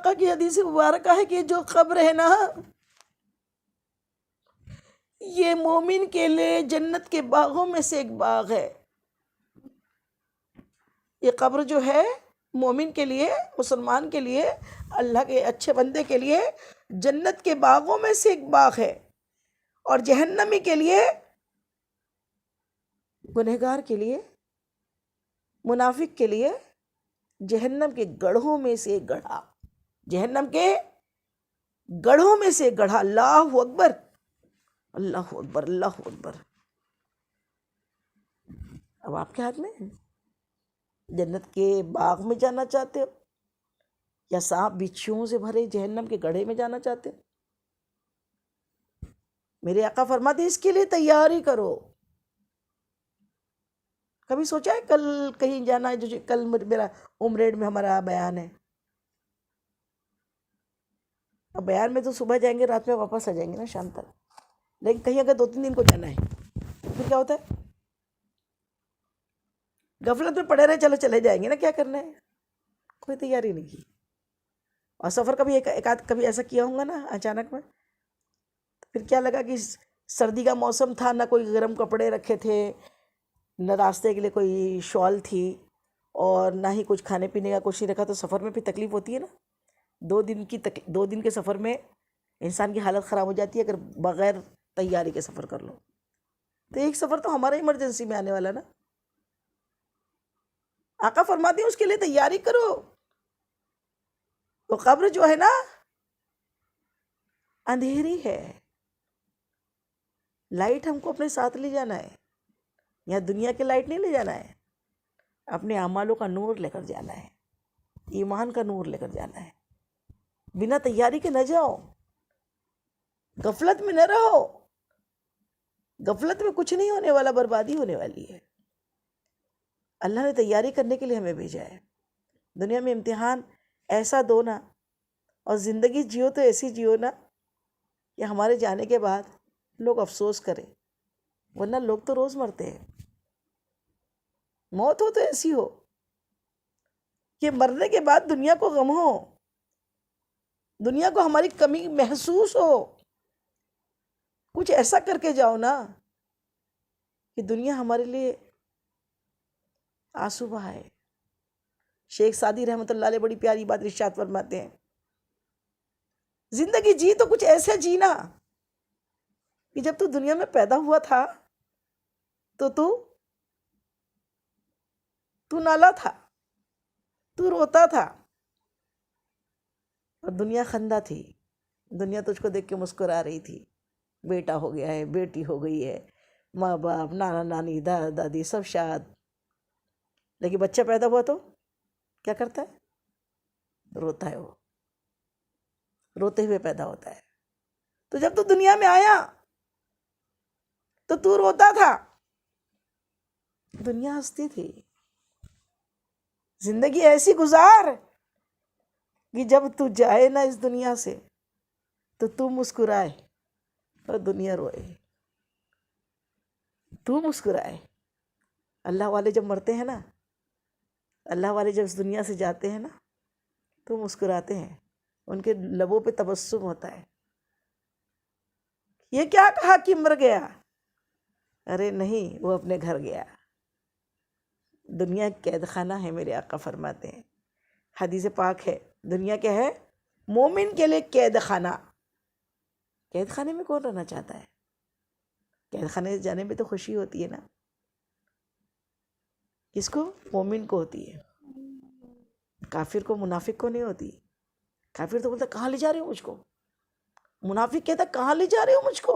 آقا کی حدیث مبارکہ ہے کہ جو قبر ہے نا، یہ مومن کے لیے جنت کے باغوں میں سے ایک باغ ہے۔ یہ قبر جو ہے مومن کے لیے، مسلمان کے لیے، اللہ کے اچھے بندے کے لیے جنت کے باغوں میں سے ایک باغ ہے، اور جہنمی کے لیے، گنہگار کے لیے، منافق کے لیے جہنم کے گڑھوں میں سے ایک گڑھا، جہنم کے گڑھوں میں سے ایک گڑھا۔ اللہ اکبر، اللہ اکبر، اللہ اکبر۔ اب آپ کے ہاتھ میں ہے، جنت کے باغ میں جانا چاہتے ہو یا سانپ بچھوؤں سے بھرے جہنم کے گڑھے میں جانا چاہتے ہو؟ میرے آقا فرماتے ہیں اس کے لیے تیاری کرو۔ کبھی سوچا ہے کل کہیں جانا ہے؟ جو کل میرا امریڈ میں ہمارا بیان ہے، اب بیان میں تو صبح جائیں گے، رات میں واپس آ جائیں گے نا شام تک، لیکن کہیں اگر 2-3 دن کو جانا ہے تو پھر کیا ہوتا ہے؟ غفلت میں پڑے رہے، چلو چلے جائیں گے نا، کیا کرنا ہے؟ کوئی تیاری نہیں کی، اور سفر کبھی ایک آدھ کبھی ایسا کیا ہوں گا نا اچانک میں، تو پھر کیا لگا کہ سردی کا موسم تھا، نہ کوئی گرم کپڑے رکھے تھے، نہ راستے کے لیے کوئی شال تھی، اور نہ ہی کچھ کھانے پینے کا کچھ نہیں رکھا، تو سفر میں پھر تکلیف ہوتی ہے نا۔ 2 دن کے سفر میں انسان کی حالت خراب ہو جاتی ہے اگر بغیر تیاری کے سفر کر لو۔ تو ایک سفر تو ہمارا ایمرجنسی میں آنے والا نا، آقا فرماتے ہیں اس کے لیے تیاری کرو۔ وہ قبر جو ہے نا اندھیری ہے، لائٹ ہم کو اپنے ساتھ لے جانا ہے، یہاں دنیا کی لائٹ نہیں لے جانا ہے، اپنے اعمالوں کا نور لے کر جانا ہے، ایمان کا نور لے کر جانا ہے۔ بنا تیاری کے نہ جاؤ، غفلت میں نہ رہو، غفلت میں کچھ نہیں ہونے والا، بربادی ہونے والی ہے۔ اللہ نے تیاری کرنے کے لیے ہمیں بھیجا ہے۔ دنیا میں امتحان ایسا دو نا، اور زندگی جیو تو ایسی جیو نا کہ ہمارے جانے کے بعد لوگ افسوس کریں، ورنہ لوگ تو روز مرتے ہیں۔ موت ہو تو ایسی ہو کہ مرنے کے بعد دنیا کو غم ہو، دنیا کو ہماری کمی محسوس ہو، کچھ ایسا کر کے جاؤ نا کہ دنیا ہمارے لیے آنسو بہائے۔ شیخ سعدی رحمۃ اللہ علیہ بڑی پیاری بات ارشاد فرماتے ہیں، زندگی جی تو کچھ ایسے جینا کہ جب تو دنیا میں پیدا ہوا تھا تو نالا تھا، تو روتا تھا، اور دنیا خندہ تھی، دنیا تجھ کو دیکھ کے مسکرا رہی تھی، بیٹا ہو گیا ہے، بیٹی ہو گئی ہے، ماں باپ، نانا نانی، دادا دادی سب شاد۔ لیکن بچہ پیدا ہوا تو کیا کرتا ہے؟ روتا ہے، وہ روتے ہوئے پیدا ہوتا ہے۔ تو جب تو دنیا میں آیا تو روتا تھا، دنیا ہنستی تھی۔ زندگی ایسی گزار کہ جب تو جائے نا اس دنیا سے تو مسکرائے اور دنیا روئے، تو مسکرائے۔ اللہ والے جب مرتے ہیں نا، اللہ والے جب اس دنیا سے جاتے ہیں نا تو مسکراتے ہیں، ان کے لبوں پہ تبسم ہوتا ہے۔ یہ کیا کہا کہ مر گیا؟ ارے نہیں، وہ اپنے گھر گیا۔ دنیا قید خانہ ہے، میرے آقا فرماتے ہیں، حدیث پاک ہے، دنیا کیا ہے؟ مومن کے لیے قید خانہ۔ قید خانے میں کون رہنا چاہتا ہے؟ قید خانے جانے میں تو خوشی ہوتی ہے نا، کس کو؟ مومن کو ہوتی ہے، کافر کو، منافق کو نہیں ہوتی۔ کافر تو بولتا کہاں لے جا رہے ہو مجھ کو، منافق کہتا کہاں لے جا رہے ہو مجھ کو،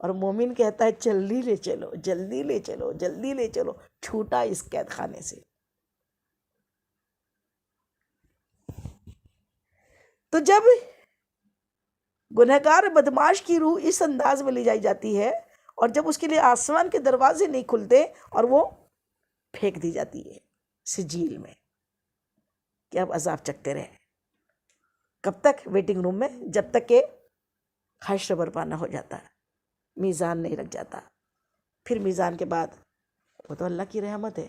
اور مومن کہتا ہے جلدی لے چلو، جلدی لے چلو، جلدی لے چلو، چھوٹا اس قید خانے سے۔ تو جب گنہگار بدمعاش کی روح اس انداز میں لے جائی جاتی ہے، اور جب اس کے لیے آسمان کے دروازے نہیں کھلتے اور وہ پھینک دی جاتی ہے سجیل میں کہ اب عذاب چکتے رہے، کب تک؟ ویٹنگ روم میں، جب تک کہ حشر برپا نہ ہو جاتا، میزان نہیں رکھ جاتا۔ پھر میزان کے بعد وہ تو اللہ کی رحمت ہے،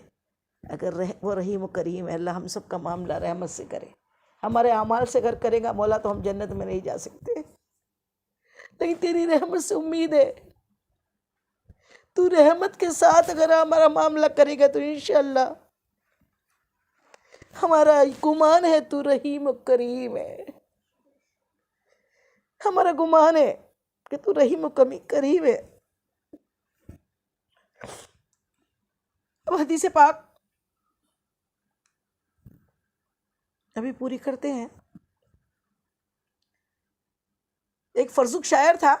اگر وہ رحیم و کریم ہے، اللہ ہم سب کا معاملہ رحمت سے کرے، ہمارے اعمال سے اگر کرے گا مولا تو ہم جنت میں نہیں جا سکتے، لیکن تیری رحمت سے امید ہے، تو رحمت کے ساتھ اگر ہمارا معاملہ کرے گا تو انشاءاللہ ہمارا گمان ہے تو رحیم و کریم ہے، ہمارا گمان ہے کہ تو رحیم و کریم ہے۔ اب حدیث پاک ابھی پوری کرتے ہیں۔ ایک فرزوق شاعر تھا،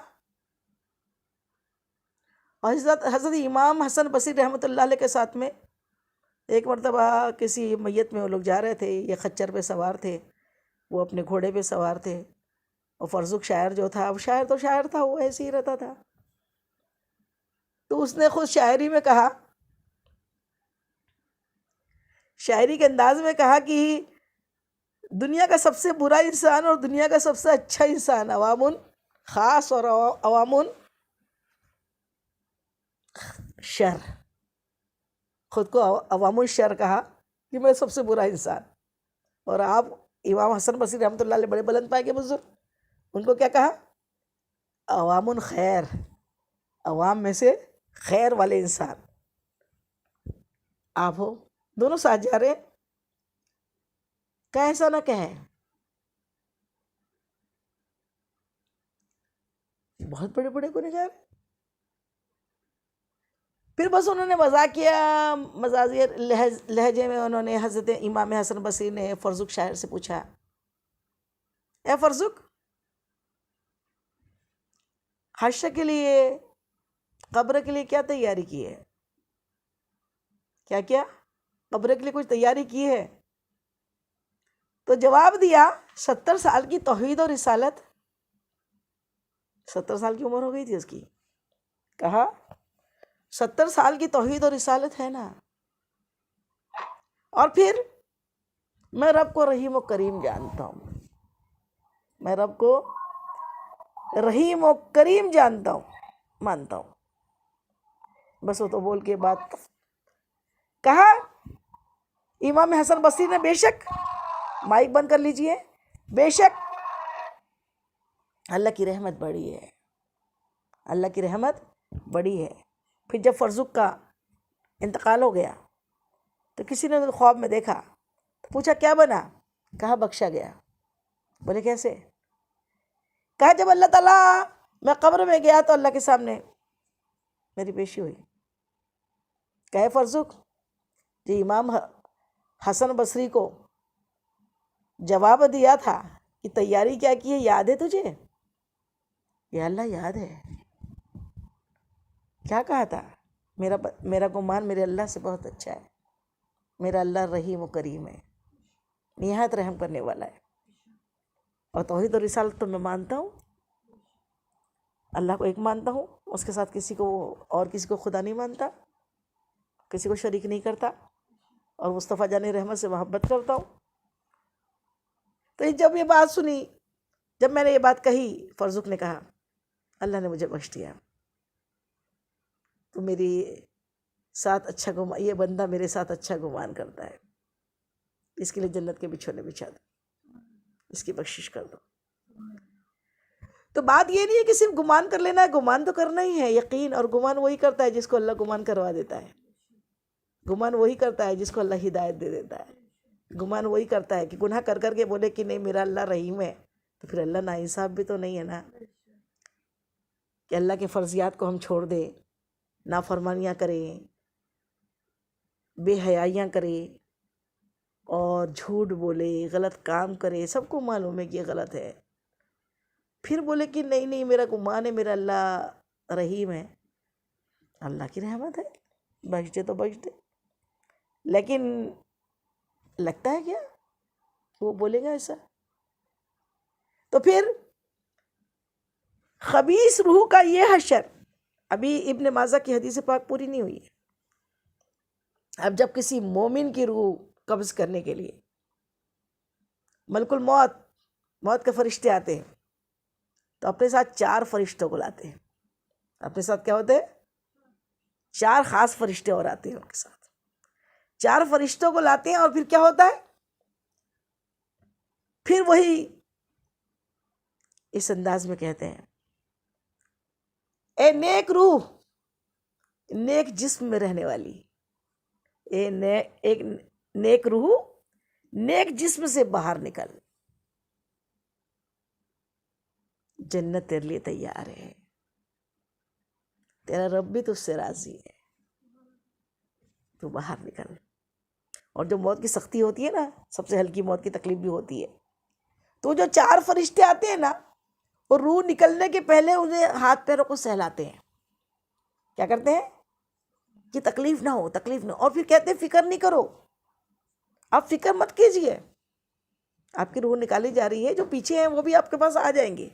اور حضرت امام حسن بصری رحمۃ اللہ علیہ کے ساتھ میں ایک مرتبہ کسی میت میں وہ لوگ جا رہے تھے، یہ خچر پہ سوار تھے، وہ اپنے گھوڑے پہ سوار تھے، اور فرزوق شاعر جو تھا، اب شاعر تو شاعر تھا، وہ ایسے ہی رہتا تھا، تو اس نے خود شاعری میں کہا، شاعری کے انداز میں کہا کہ دنیا کا سب سے برا انسان اور دنیا کا سب سے اچھا انسان عوام خاص اور عوام شر، خود کو عوام الشر کہا کہ میں سب سے برا انسان، اور آپ امام حسن بصری رحمۃ اللہ علیہ بڑے بلند پائے کے بزرگ، ان کو کیا کہا؟ عوام خیر، عوام میں سے خیر والے انسان آپ ہو۔ دونوں ساتھ جا رہے، کہ ایسا نہ کہے، بہت بڑے بڑے گنہگار۔ پھر بس انہوں نے مزاق کیا، مزاجیر لہجے میں انہوں نے حضرت امام حسن بصری نے فرزوق شاعر سے پوچھا، اے فرزوق، حشر کے لیے، قبر کے لیے کیا تیاری کی ہے؟ کیا قبر کے لیے کچھ تیاری کی ہے؟ تو جواب دیا، 70 سال کی توحید اور رسالت، 70 سال کی عمر ہو گئی تھی اس کی، کہا 70 سال کی توحید اور رسالت ہے نا، اور پھر میں رب کو رحیم و کریم جانتا ہوں، میں رب کو رحیم و کریم جانتا ہوں، مانتا ہوں۔ بس وہ تو بول کے بات کہا۔ امام حسن بصری نے بے شک، مائک بند کر لیجئے، بے شک اللہ کی رحمت بڑی ہے، اللہ کی رحمت بڑی ہے۔ پھر جب فرزوق کا انتقال ہو گیا تو کسی نے خواب میں دیکھا، پوچھا کیا بنا؟ کہا بخشا گیا۔ بولے کیسے؟ کہا جب اللہ تعالیٰ، میں قبر میں گیا تو اللہ کے سامنے میری پیشی ہوئی، کہے فرزوق جی امام حسن بصری کو جواب دیا تھا کہ تیاری کیا کی ہے، یاد ہے تجھے؟ یا اللہ یاد ہے۔ کیا کہا تھا؟ میرا گمان میرے اللہ سے بہت اچھا ہے، میرا اللہ رحیم و کریم ہے، نہایت رحم کرنے والا ہے، اور توحید و رسالت تو میں مانتا ہوں، اللہ کو ایک مانتا ہوں، اس کے ساتھ کسی کو خدا نہیں مانتا، کسی کو شریک نہیں کرتا، اور مصطفیٰ جان رحمت سے محبت کرتا ہوں۔ تو جب یہ بات سنی، جب میں نے یہ بات کہی، فرزوق نے کہا اللہ نے مجھے بخش دیا، تو میری ساتھ اچھا گمان، یہ بندہ میرے ساتھ اچھا گمان کرتا ہے، اس کے لیے جنت کے بچھونے بچھا دو، اس کی بخشش کر دو۔ تو بات یہ نہیں ہے کہ صرف گمان کر لینا ہے، گمان تو کرنا ہی ہے، یقین، اور گمان وہی کرتا ہے جس کو اللہ گمان کروا دیتا ہے، گمان وہی کرتا ہے جس کو اللہ ہدایت دے دیتا ہے، گمان وہی کرتا ہے کہ گناہ کر کر کے بولے کہ نہیں میرا اللہ رحیم ہے، تو پھر اللہ ناانصاف بھی تو نہیں ہے نا، کہ اللہ کے فرضیات کو ہم چھوڑ دیں، نافرمانیاں کریں، بے حیائیاں کریں، اور جھوٹ بولے، غلط کام کرے، سب کو معلوم ہے کہ یہ غلط ہے، پھر بولے کہ نہیں نہیں میرا گمان ہے میرا اللہ رحیم ہے۔ اللہ کی رحمت ہے، بخش دے تو بخش دے، لیکن لگتا ہے کیا وہ بولے گا ایسا؟ تو پھر خبیث روح کا یہ حشر، ابھی ابن ماجہ کی حدیث پاک پوری نہیں ہوئی ہے، اب جب کسی مومن کی روح قبض کرنے کے لیے ملک الموت، موت کے فرشتے آتے ہیں، تو اپنے ساتھ 4 فرشتوں کو لاتے ہیں، اپنے ساتھ کیا ہوتے ہیں؟ 4 خاص فرشتے اور آتے ہیں ان کے ساتھ، 4 فرشتوں کو لاتے ہیں، اور پھر کیا ہوتا ہے؟ پھر وہی اس انداز میں کہتے ہیں، اے نیک روح، نیک جسم میں رہنے والی، ایک نیک روح نیک جسم سے باہر نکل، جنت تیرے لیے تیار ہے، تیرا رب بھی تجھ سے راضی ہے، تو باہر نکل۔ اور جو موت کی سختی ہوتی ہے نا، سب سے ہلکی موت کی تکلیف بھی ہوتی ہے، تو جو 4 فرشتے آتے ہیں نا، وہ روح نکلنے کے پہلے انہیں ہاتھ پیروں کو سہلاتے ہیں، کیا کرتے ہیں کہ تکلیف نہ ہو، تکلیف نہ ہو، اور پھر کہتے ہیں فکر نہیں کرو، آپ فکر مت کیجئے، آپ کی روح نکالی جا رہی ہے، جو پیچھے ہیں وہ بھی آپ کے پاس آ جائیں گے۔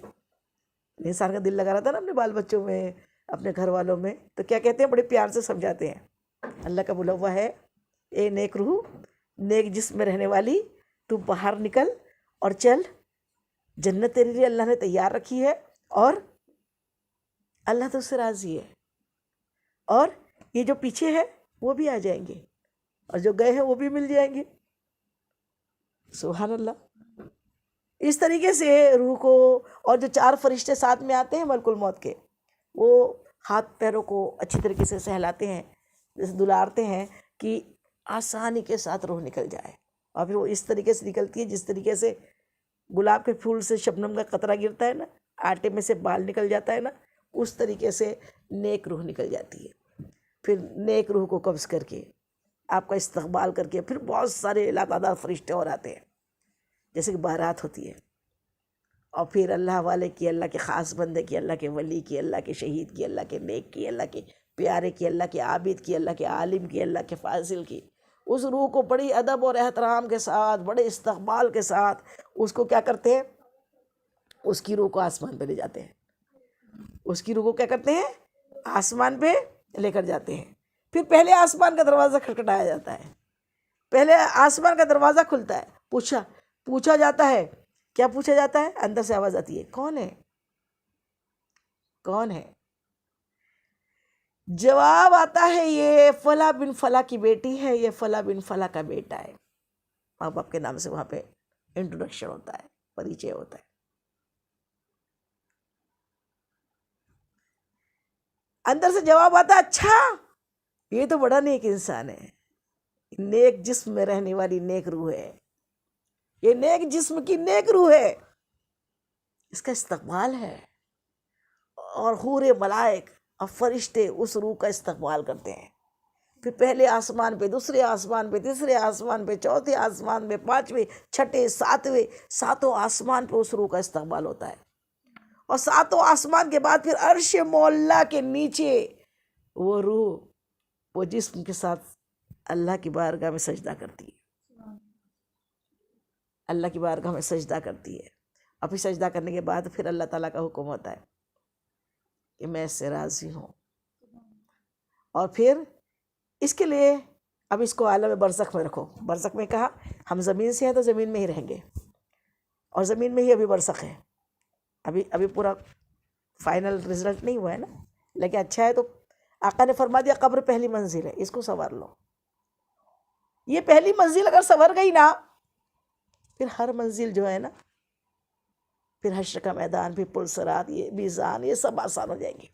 انسان کا دل لگا رہتا ہے نا اپنے بال بچوں میں، اپنے گھر والوں میں، تو کیا کہتے ہیں، بڑے پیار سے سمجھاتے ہیں، اللہ کا بولا ہوا ہے، اے نیک روح نیک جسم میں رہنے والی، تو باہر نکل اور چل، جنت تیرے لیے اللہ نے تیار رکھی ہے، اور اللہ تو اس سے راضی ہے، اور یہ جو پیچھے ہے وہ بھی آ جائیں گے، اور جو گئے ہیں وہ بھی مل جائیں گے۔ سبحان اللہ۔ اس طریقے سے روح کو، اور جو 4 فرشتے ساتھ میں آتے ہیں ملک الموت کے، وہ ہاتھ پیروں کو اچھی طریقے سے سہلاتے ہیں، جیسے دلارتے ہیں کہ آسانی کے ساتھ روح نکل جائے، اور پھر وہ اس طریقے سے نکلتی ہے جس طریقے سے گلاب کے پھول سے شبنم کا قطرہ گرتا ہے نا، آٹے میں سے بال نکل جاتا ہے نا، اس طریقے سے نیک روح نکل جاتی ہے۔ پھر نیک روح کو قبض کر کے، آپ کا استقبال کر کے، پھر بہت سارے لاتعداد فرشتے اور آتے ہیں، جیسے کہ بارات ہوتی ہے، اور پھر اللہ والے کی، اللہ کے خاص بندے کی، اللہ کے ولی کی، اللہ کے شہید کی، اللہ کے نیک کی، اللہ کے پیارے کی، اللہ کے عابد کی، اللہ کے عالم کی، اللہ کے فاضل کی، اس روح کو بڑی ادب اور احترام کے ساتھ، بڑے استقبال کے ساتھ اس کو کیا کرتے ہیں، اس کی روح کو آسمان پہ لے جاتے ہیں، اس کی روح کو کیا کرتے ہیں، آسمان پہ لے کر جاتے ہیں۔ پھر پہلے آسمان کا دروازہ کھٹکھٹایا جاتا ہے، پہلے آسمان کا دروازہ کھلتا ہے، پوچھا جاتا ہے، کیا پوچھا جاتا ہے، اندر سے آواز آتی ہے، کون ہے، کون ہے؟ جواب آتا ہے، یہ فلاں بن فلاں کی بیٹی ہے، یہ فلاں بن فلاں کا بیٹا ہے، ماں باپ کے نام سے وہاں پہ انٹروڈکشن ہوتا ہے، پریچے ہوتا ہے۔ اندر سے جواب آتا ہے، اچھا یہ تو بڑا نیک انسان ہے، نیک جسم میں رہنے والی نیک روح ہے، یہ نیک جسم کی نیک روح ہے، اس کا استقبال ہے، اور حور ملائک اور فرشتے اس روح کا استقبال کرتے ہیں۔ پھر پہلے آسمان پہ، دوسرے آسمان پہ، تیسرے آسمان پہ، چوتھے آسمان پہ، 5ویں، 6ٹھے، 7ویں، 7 آسمان پہ اس روح کا استقبال ہوتا ہے، اور 7 آسمان کے بعد پھر عرش معلیٰ کے نیچے وہ روح، وہ جسم کے ساتھ اللہ کی بارگاہ میں سجدہ کرتی ہے، اللہ کی بارگاہ میں سجدہ کرتی ہے، اور پھر سجدہ کرنے کے بعد پھر اللہ تعالیٰ کا حکم ہوتا ہے کہ میں اس سے راضی ہوں، اور پھر اس کے لیے اب اس کو عالم برزخ میں رکھو۔ برزخ میں کہا ہم زمین سے ہیں تو زمین میں ہی رہیں گے، اور زمین میں ہی ابھی برزخ ہے، ابھی پورا فائنل رزلٹ نہیں ہوا ہے نا، لیکن اچھا ہے، تو آقا نے فرما دیا قبر پہلی منزل ہے، اس کو سنوار لو، یہ پہلی منزل اگر سنور گئی نا، پھر ہر منزل جو ہے نا، پھر حشر کا میدان، پھر پل صراط، یہ میزان، یہ سب آسان ہو جائیں گے۔